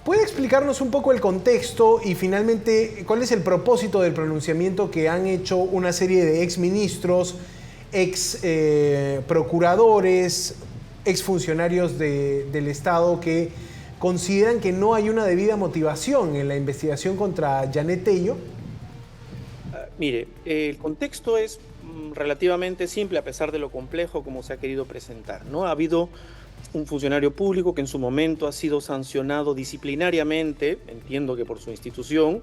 ¿Puede explicarnos un poco el contexto y finalmente cuál es el propósito del pronunciamiento que han hecho una serie de exministros, ex procuradores, exfuncionarios del Estado que consideran que no hay una debida motivación en la investigación contra Janet Tello? Mire, el contexto es relativamente simple a pesar de lo complejo como se ha querido presentar, ¿no? Ha habido un funcionario público que en su momento ha sido sancionado disciplinariamente, entiendo que por su institución,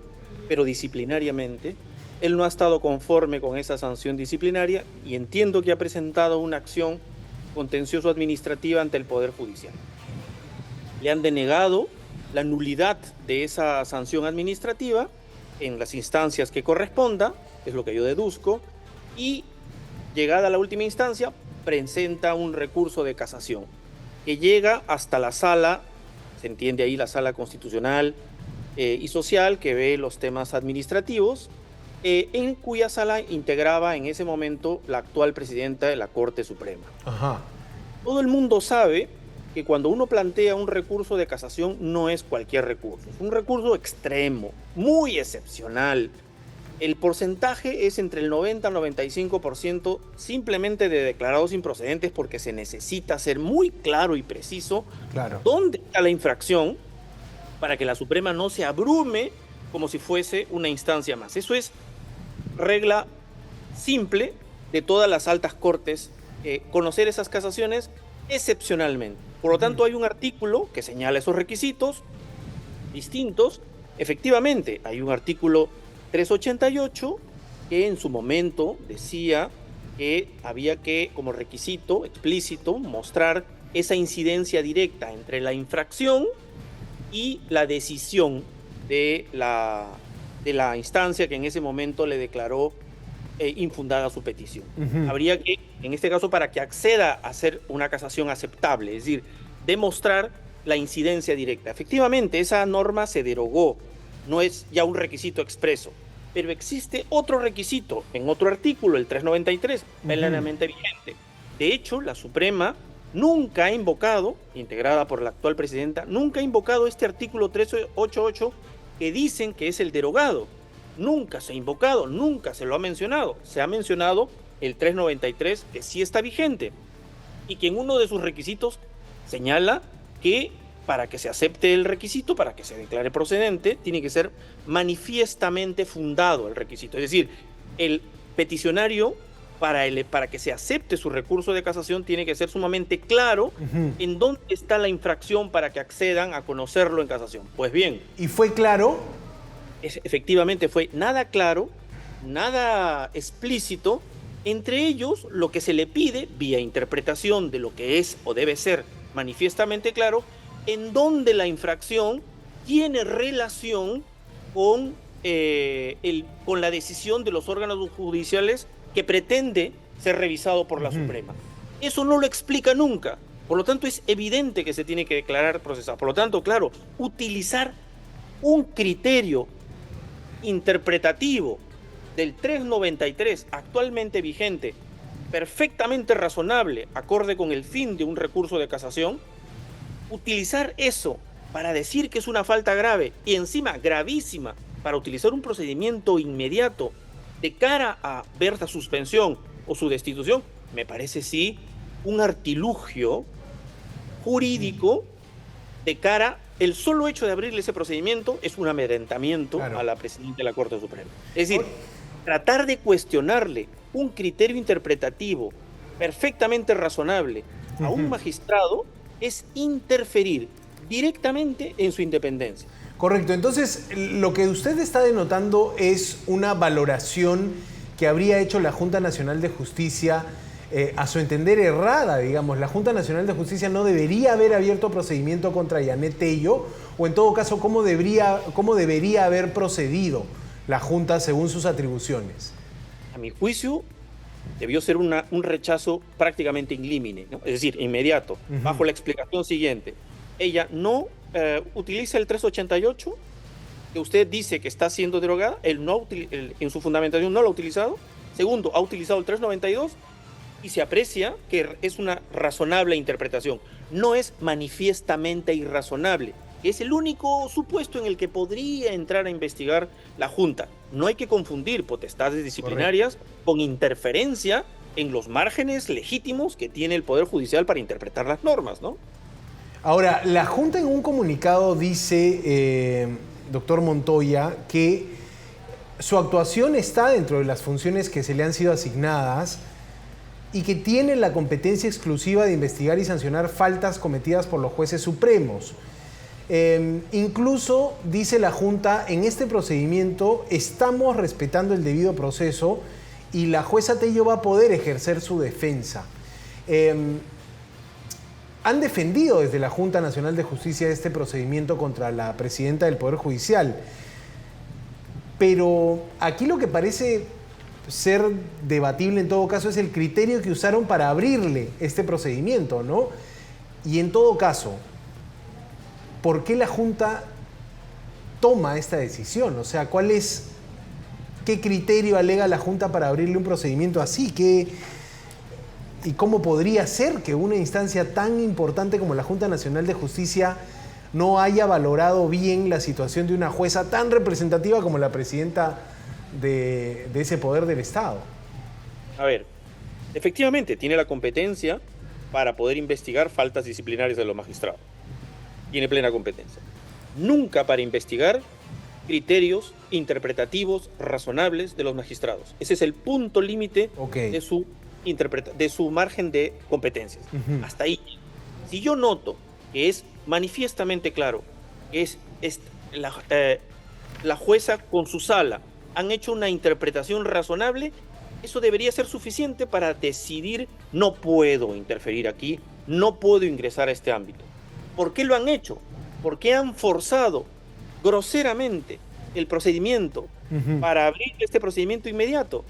pero disciplinariamente. Él no ha estado conforme con esa sanción disciplinaria y entiendo que ha presentado una acción contencioso-administrativa ante el Poder Judicial. Le han denegado la nulidad de esa sanción administrativa en las instancias que corresponda, es lo que yo deduzco, y llegada a la última instancia, presenta un recurso de casación que llega hasta la sala, se entiende ahí la sala constitucional y social que ve los temas administrativos, en cuya sala integraba en ese momento la actual presidenta de la Corte Suprema. Ajá. Todo el mundo sabe que cuando uno plantea un recurso de casación no es cualquier recurso, es un recurso extremo, muy excepcional. El porcentaje es entre el 90 al 95% simplemente de declarados improcedentes porque se necesita ser muy claro y preciso dónde está la infracción para que la Suprema no se abrume como si fuese una instancia más. Eso es regla simple de todas las altas cortes, conocer esas casaciones excepcionalmente. Por lo tanto, hay un artículo que señala esos requisitos distintos. Efectivamente, hay un artículo 388 que en su momento decía que había que, como requisito explícito, mostrar esa incidencia directa entre la infracción y la decisión de la instancia que en ese momento le declaró infundada su petición. Habría que, en este caso, para que acceda a hacer una casación aceptable, es decir, demostrar la incidencia directa. Efectivamente, esa norma se derogó, no es ya un requisito expreso, pero existe otro requisito en otro artículo, el 393, plenamente vigente. De hecho, la Suprema nunca ha invocado, integrada por la actual presidenta, nunca ha invocado este artículo 388 que dicen que es el derogado. Nunca se ha invocado, nunca se lo ha mencionado. Se ha mencionado el 393 que sí está vigente y que en uno de sus requisitos señala que para que se acepte el requisito, para que se declare procedente, tiene que ser manifiestamente fundado el requisito. Es decir, el peticionario, para que se acepte su recurso de casación, tiene que ser sumamente claro en dónde está la infracción para que accedan a conocerlo en casación. Pues bien. ¿Y fue claro? Efectivamente fue nada claro, nada explícito. Entre ellos, lo que se le pide, vía interpretación de lo que es o debe ser manifiestamente claro, en donde la infracción tiene relación con la decisión de los órganos judiciales que pretende ser revisado por la Suprema. Eso no lo explica nunca. Por lo tanto, es evidente que se tiene que declarar procesado. Por lo tanto, claro, utilizar un criterio interpretativo del 393 actualmente vigente, perfectamente razonable, acorde con el fin de un recurso de casación, utilizar eso para decir que es una falta grave y encima gravísima para utilizar un procedimiento inmediato de cara a ver la suspensión o su destitución, me parece sí un artilugio jurídico de cara. El solo hecho de abrirle ese procedimiento es un amedrentamiento a la presidenta de la Corte Suprema. Es decir, tratar de cuestionarle un criterio interpretativo perfectamente razonable a un magistrado es interferir directamente en su independencia. Correcto. Entonces, lo que usted está denotando es una valoración que habría hecho la Junta Nacional de Justicia, a su entender errada, digamos. La Junta Nacional de Justicia no debería haber abierto procedimiento contra Janet Tello, o en todo caso, ¿cómo debería haber procedido la Junta según sus atribuciones? A mi juicio, debió ser un rechazo prácticamente inclímine, ¿no? Es decir, inmediato, bajo la explicación siguiente. Ella no utiliza el 388, que usted dice que está siendo derogada, en su fundamentación no lo ha utilizado. Segundo, ha utilizado el 392 y se aprecia que es una razonable interpretación. No es manifiestamente irrazonable. que es el único supuesto en el que podría entrar a investigar la Junta. No hay que confundir potestades disciplinarias con interferencia en los márgenes legítimos que tiene el Poder Judicial para interpretar las normas, ¿no? Ahora, la Junta en un comunicado dice, doctor Montoya, que su actuación está dentro de las funciones que se le han sido asignadas y que tiene la competencia exclusiva de investigar y sancionar faltas cometidas por los jueces supremos. Incluso, dice la Junta, en este procedimiento estamos respetando el debido proceso y la jueza Tello va a poder ejercer su defensa. Han defendido desde la Junta Nacional de Justicia este procedimiento contra la presidenta del Poder Judicial. Pero aquí lo que parece ser debatible en todo caso es el criterio que usaron para abrirle este procedimiento, ¿no? Y en todo caso, ¿por qué la Junta toma esta decisión? O sea, ¿qué criterio alega la Junta para abrirle un procedimiento así? ¿Y cómo podría ser que una instancia tan importante como la Junta Nacional de Justicia no haya valorado bien la situación de una jueza tan representativa como la presidenta de ese poder del Estado? A ver, efectivamente tiene la competencia para poder investigar faltas disciplinarias de los magistrados. Tiene plena competencia. Nunca para investigar criterios interpretativos razonables de los magistrados. Ese es el punto límite de su margen de competencias. Hasta ahí. Si yo noto que es manifiestamente claro que la jueza con su sala han hecho una interpretación razonable, eso debería ser suficiente para decidir: no puedo interferir aquí, no puedo ingresar a este ámbito. ¿Por qué lo han hecho? ¿Por qué han forzado groseramente el procedimiento para abrir este procedimiento inmediato?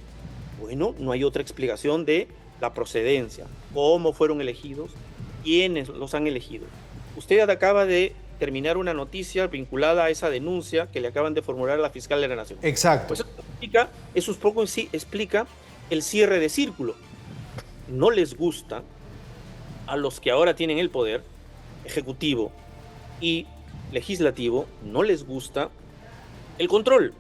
Bueno, no hay otra explicación de la procedencia, cómo fueron elegidos, quiénes los han elegido. Usted acaba de terminar una noticia vinculada a esa denuncia que le acaban de formular a la fiscal de la Nación. Exacto. Pues eso un poco explica el cierre de círculo. No les gusta a los que ahora tienen el poder ejecutivo y legislativo, no les gusta el control.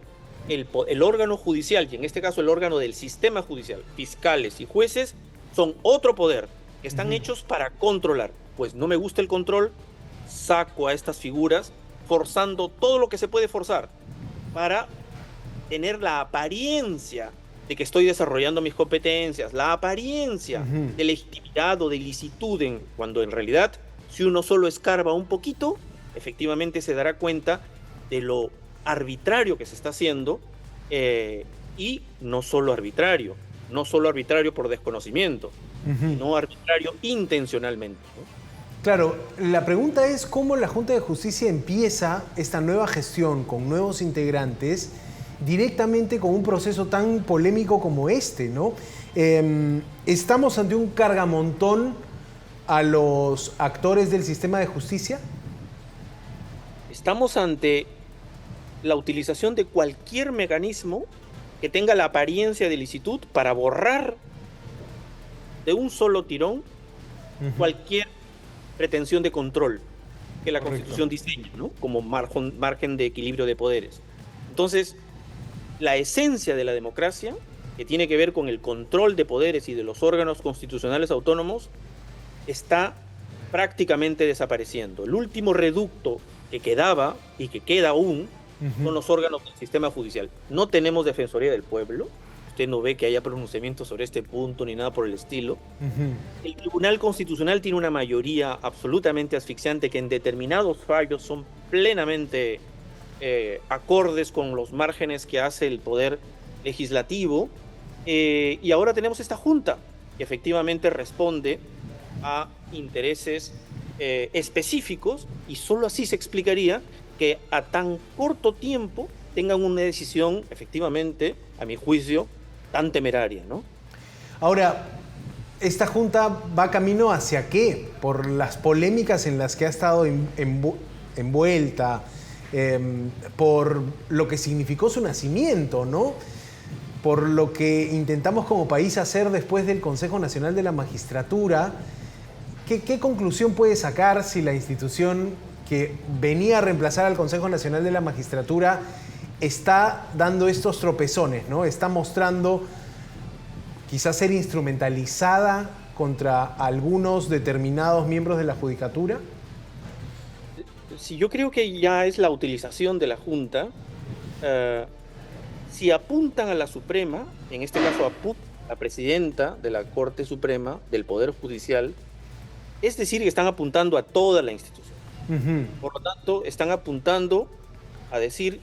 El órgano judicial, y en este caso el órgano del sistema judicial, fiscales y jueces, son otro poder que están hechos para controlar. Pues no me gusta el control, saco a estas figuras forzando todo lo que se puede forzar para tener la apariencia de que estoy desarrollando mis competencias, la apariencia de legitimidad o de licitud, cuando en realidad, si uno solo escarba un poquito, efectivamente se dará cuenta de lo arbitrario que se está haciendo, y no solo arbitrario por desconocimiento, sino arbitrario intencionalmente, ¿no? Claro, la pregunta es cómo la Junta de Justicia empieza esta nueva gestión con nuevos integrantes directamente con un proceso tan polémico como este, ¿no? ¿Estamos ante un cargamontón a los actores del sistema de justicia? Estamos ante la utilización de cualquier mecanismo que tenga la apariencia de licitud para borrar de un solo tirón cualquier pretensión de control que la Constitución diseña, ¿no? Como margen de equilibrio de poderes. Entonces, la esencia de la democracia, que tiene que ver con el control de poderes y de los órganos constitucionales autónomos, está prácticamente desapareciendo. El último reducto que quedaba y que queda aún son los órganos del sistema judicial. No tenemos Defensoría del Pueblo. Usted no ve que haya pronunciamientos sobre este punto ni nada por el estilo. El Tribunal Constitucional tiene una mayoría absolutamente asfixiante que en determinados fallos son plenamente acordes con los márgenes que hace el Poder Legislativo. Y ahora tenemos esta Junta que efectivamente responde a intereses específicos, y solo así se explicaría que a tan corto tiempo tengan una decisión efectivamente, a mi juicio, tan temeraria, ¿no? Ahora, ¿esta Junta va camino hacia qué? Por las polémicas en las que ha estado envuelta, por lo que significó su nacimiento, ¿no? Por lo que intentamos como país hacer después del Consejo Nacional de la Magistratura. ¿Qué conclusión puede sacar si la institución que venía a reemplazar al Consejo Nacional de la Magistratura, está dando estos tropezones, ¿no? Está mostrando quizás ser instrumentalizada contra algunos determinados miembros de la Judicatura. Sí, yo creo que ya es la utilización de la Junta. Si apuntan a la Suprema, en este caso apuntan a la presidenta de la Corte Suprema, del Poder Judicial, es decir, que están apuntando a toda la institución. Por lo tanto, están apuntando a decir,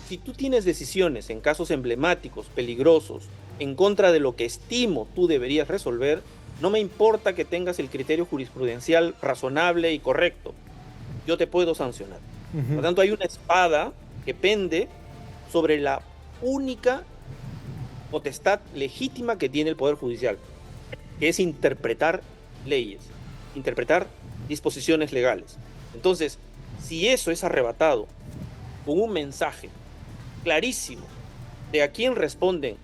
si tú tienes decisiones en casos emblemáticos, peligrosos, en contra de lo que estimo tú deberías resolver, no me importa que tengas el criterio jurisprudencial razonable y correcto, yo te puedo sancionar. Por lo tanto, hay una espada que pende sobre la única potestad legítima que tiene el Poder Judicial, que es interpretar leyes, interpretar disposiciones legales. Entonces, si eso es arrebatado con un mensaje clarísimo de a quién responden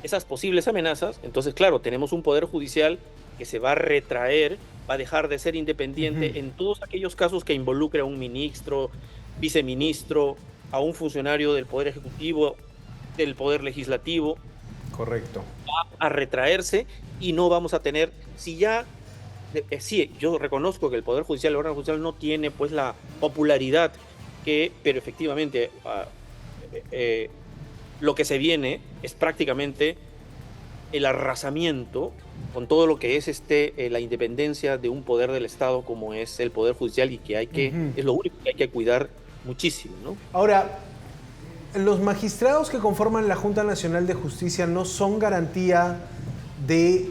esas posibles amenazas, entonces, claro, tenemos un Poder Judicial que se va a retraer, va a dejar de ser independiente en todos aquellos casos que involucre a un ministro, viceministro, a un funcionario del Poder Ejecutivo, del Poder Legislativo. Correcto. Va a retraerse y no vamos a tener, si ya, sí, yo reconozco que el Poder Judicial, el órgano judicial no tiene pues la popularidad pero efectivamente lo que se viene es prácticamente el arrasamiento con todo lo que es la independencia de un poder del Estado como es el Poder Judicial y que es lo único que hay que cuidar muchísimo, ¿no? Ahora, los magistrados que conforman la Junta Nacional de Justicia no son garantía de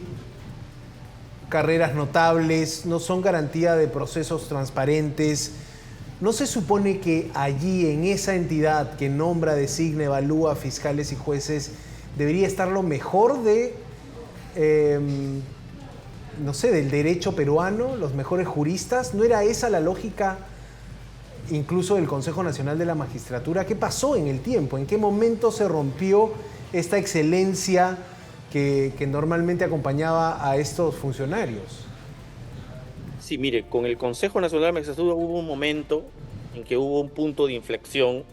carreras notables, no son garantía de procesos transparentes. ¿No se supone que allí, en esa entidad que nombra, designa, evalúa fiscales y jueces, debería estar lo mejor de, no sé, del derecho peruano, los mejores juristas? ¿No era esa la lógica incluso del Consejo Nacional de la Magistratura? ¿Qué pasó en el tiempo? ¿En qué momento se rompió esta excelencia que normalmente acompañaba a estos funcionarios? Sí, mire, con el Consejo Nacional de la Magistratura hubo un momento en que hubo un punto de inflexión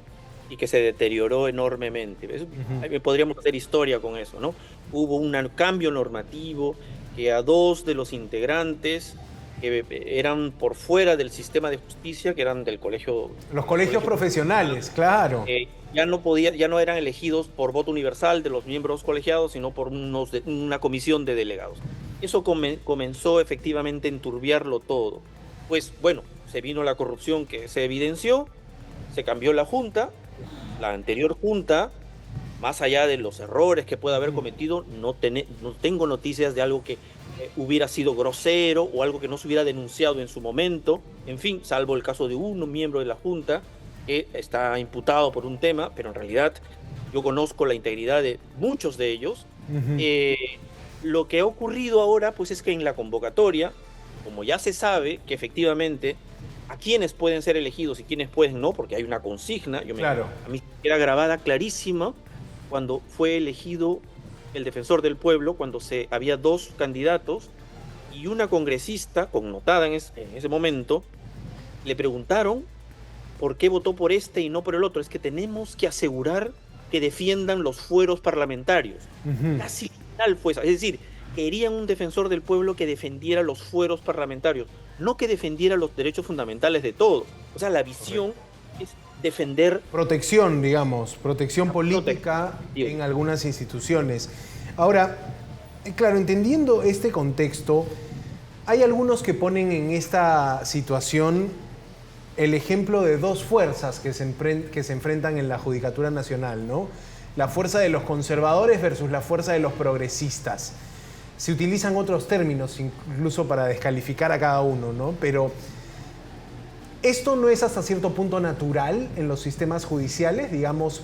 y que se deterioró enormemente. Podríamos hacer historia con eso, ¿no? Hubo un cambio normativo que a dos de los integrantes que eran por fuera del sistema de justicia, que eran del colegio... Los colegios profesionales, claro. Ya no eran elegidos por voto universal de los miembros colegiados, sino por una comisión de delegados. Eso comenzó efectivamente a enturbiarlo todo. Pues bueno, se vino la corrupción que se evidenció, se cambió la junta, la anterior junta, más allá de los errores que pueda haber cometido, no tengo noticias de algo que hubiera sido grosero o algo que no se hubiera denunciado en su momento, en fin, salvo el caso de un miembro de la junta que está imputado por un tema, pero en realidad yo conozco la integridad de muchos de ellos. Lo que ha ocurrido ahora pues es que en la convocatoria, como ya se sabe que efectivamente a quienes pueden ser elegidos y quienes pueden no, porque hay una consigna, a mí era grabada clarísima cuando fue elegido el defensor del pueblo, cuando había dos candidatos y una congresista connotada en ese momento, le preguntaron por qué votó por este y no por el otro. Es que tenemos que asegurar que defiendan los fueros parlamentarios. Casi final fue esa. Es decir, querían un defensor del pueblo que defendiera los fueros parlamentarios, no que defendiera los derechos fundamentales de todos. O sea, la visión es defender... Protección, digamos, protección política en algunas instituciones. Ahora, claro, entendiendo este contexto, hay algunos que ponen en esta situación el ejemplo de dos fuerzas que se enfrentan en la Judicatura Nacional, ¿no? La fuerza de los conservadores versus la fuerza de los progresistas. Se utilizan otros términos incluso para descalificar a cada uno, ¿no? Pero ¿esto no es hasta cierto punto natural en los sistemas judiciales? Digamos,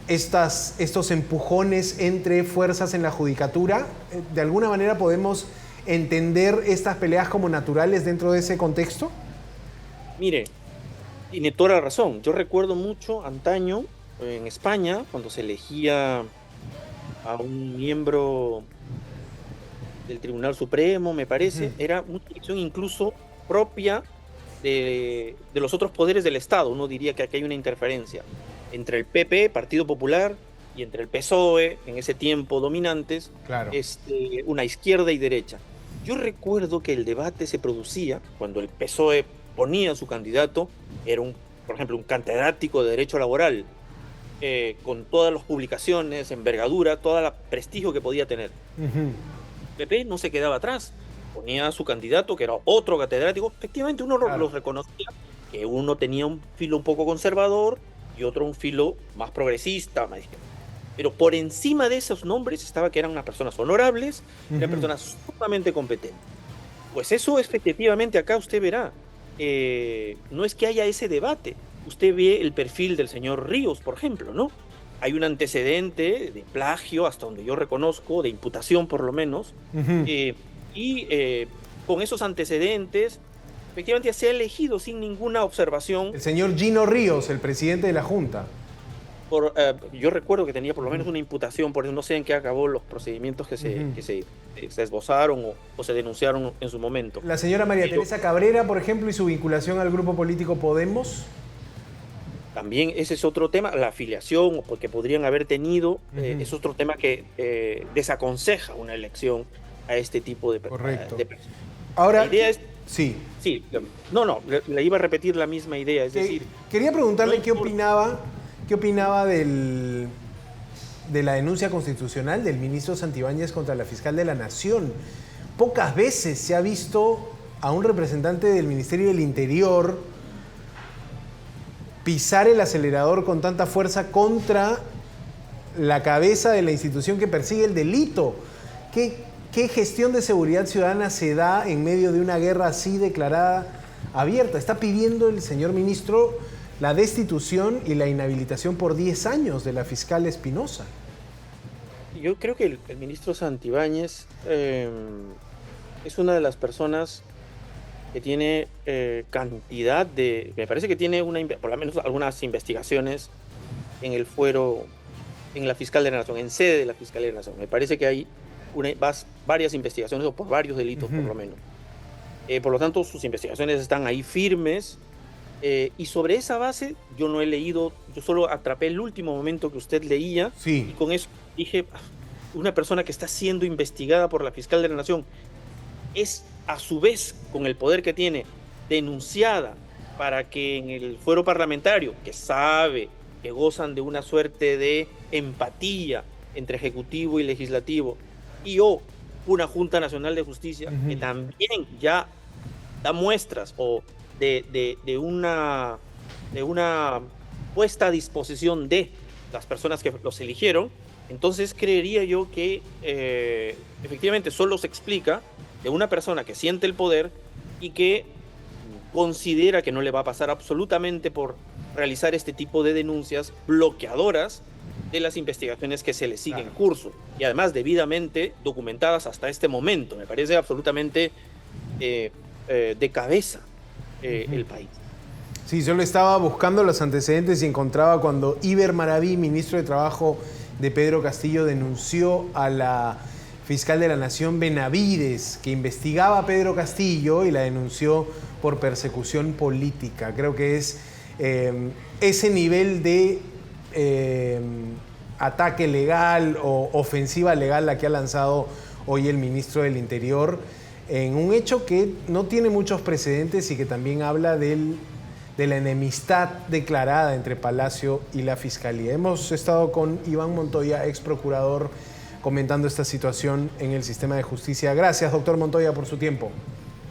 estos empujones entre fuerzas en la judicatura, ¿de alguna manera podemos entender estas peleas como naturales dentro de ese contexto? Mire, tiene toda la razón. Yo recuerdo mucho antaño en España, cuando se elegía a un miembro del Tribunal Supremo, me parece, era una elección incluso propia de los otros poderes del Estado. Uno diría que aquí hay una interferencia entre el PP, Partido Popular, y entre el PSOE, en ese tiempo dominantes, Claro. una izquierda y derecha. Yo recuerdo que el debate se producía cuando el PSOE ponía a su candidato, era por ejemplo, un catedrático de Derecho Laboral, con todas las publicaciones, envergadura, todo el prestigio que podía tener. Ujú. PP no se quedaba atrás, ponía a su candidato, que era otro catedrático. Efectivamente, uno Claro. los reconocía, que uno tenía un filo un poco conservador y otro un filo más progresista, más izquierda. Pero por encima de esos nombres estaba que eran unas personas honorables, eran Ujú. personas sumamente competentes. Pues eso efectivamente acá usted verá. No es que haya ese debate. Usted ve el perfil del señor Ríos, por ejemplo, ¿no? Hay un antecedente de plagio, hasta donde yo reconozco, de imputación por lo menos, Ujú. con esos antecedentes, efectivamente se ha elegido sin ninguna observación. El señor Gino Ríos, el presidente de la Junta. Yo recuerdo que tenía por lo menos una imputación, por eso no sé en qué acabó los procedimientos que se esbozaron o se denunciaron en su momento. La señora María Pero Teresa Cabrera, por ejemplo, y su vinculación al grupo político Podemos. también ese es otro tema, la afiliación que podrían haber tenido, es otro tema que desaconseja una elección a este tipo de Correcto. personas. Ahora, La idea es, sí. sí, le iba a repetir la misma idea, es decir, Quería preguntarle no qué opinaba de la denuncia constitucional del ministro Santibáñez contra la fiscal de la Nación. Pocas veces se ha visto a un representante del Ministerio del Interior pisar el acelerador con tanta fuerza contra la cabeza de la institución que persigue el delito. ¿Qué gestión de seguridad ciudadana se da en medio de una guerra así declarada abierta? Está pidiendo el señor ministro la destitución y la inhabilitación por 10 años de la fiscal Espinosa. yo creo que el ministro Santibáñez es una de las personas que tiene cantidad me parece que tiene por lo menos algunas investigaciones en el fuero, en la Fiscal de la Nación, en sede de la Fiscalía de la Nación. Me parece que hay varias investigaciones, o por varios delitos por lo menos. Por lo tanto, sus investigaciones están ahí firmes, y sobre esa base yo no he leído, yo solo atrapé el último momento que usted leía, Sí. y con eso dije, una persona que está siendo investigada por la Fiscal de la Nación es a su vez, con el poder que tiene, denunciada para que en el fuero parlamentario, que sabe que gozan de una suerte de empatía entre Ejecutivo y Legislativo, y una Junta Nacional de Justicia, que también ya da muestras de una puesta a disposición de las personas que los eligieron, entonces creería yo que efectivamente solo se explica de una persona que siente el poder y que considera que no le va a pasar absolutamente por realizar este tipo de denuncias bloqueadoras de las investigaciones que se le siguen en curso, y además debidamente documentadas hasta este momento. Me parece absolutamente de cabeza el país. Sí, yo le estaba buscando los antecedentes y encontraba cuando Iber Maraví, ministro de Trabajo de Pedro Castillo, denunció a la fiscal de la Nación Benavides, que investigaba a Pedro Castillo y la denunció por persecución política. Creo que es ese nivel de ataque legal o ofensiva legal la que ha lanzado hoy el ministro del Interior, en un hecho que no tiene muchos precedentes y que también habla de la enemistad declarada entre Palacio y la Fiscalía. Hemos estado con Iván Montoya, ex procurador, comentando esta situación en el sistema de justicia. Gracias, doctor Montoya, por su tiempo.